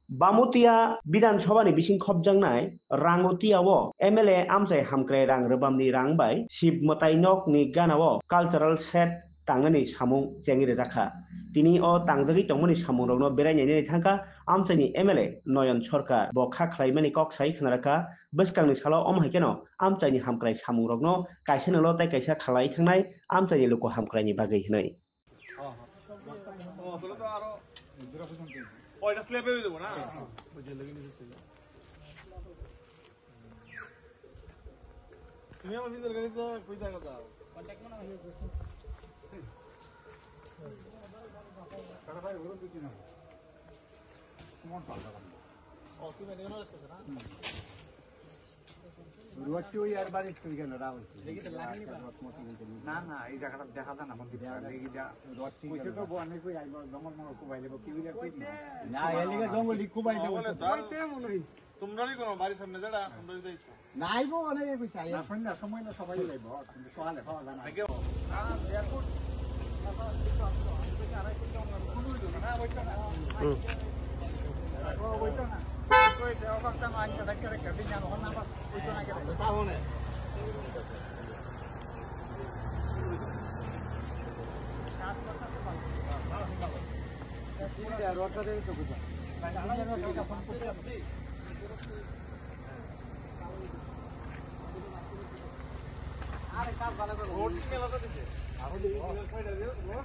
Bamutia bidan sobani bising khobjangnai rangotiawo MLA amsai hamkrai rang rebamni rang bai ship motai nok ni ganao cultural set tangani samung jengi rejaka tini o tangjagi tongmani samung rokno berainani thangka amsaini MLA Noyon Sorkar bo kha khlaimani kok sai khnaraka bwskangni salo omhaikeno amsaini hamkrai samung rokno kaisa nolo tai kaisa khlai thangnai amsaini loko hamkraini bagai hnai ওইটা স্ল্যাবে হয়ে যাবো না তুমি আমার ভিতরে গাড়িতে কই জায়গা যাও কন্টাক্ট মনে হয় সারা ভাই ওরকম কিছু না তোমার পাল্টা ও তুমি নেনো আছে না রুয়াচ্ছি ওই আর বাড়ি তুই কেন রাখছি দেখি তো লাগনি না না এই জায়গাটা দেখা যায় না মন্দির দেখি যা রুয়াচ্ছি কইছে তো বনে কই আইব জঙ্গল মঙ্গল কুবাই দেব কি হইলা কই না এলিগা জঙ্গল কুবাই দেব কইতে মনে হই তোমরাই কোন বাড়ির সামনে যাড়া তোমরাই যাইছো না আইব অনেক কইছে আইব সন্ধ্যা সময় না সবাই যাইব কিন্তু সকালে খাওয়া যায় না না airport Koi teo bak tama anh cái cái cái bên nhà nó năm bác, koi cho này cái này tao này. Are কাজ ভালো করে রোড মেলা তো দিছে। আর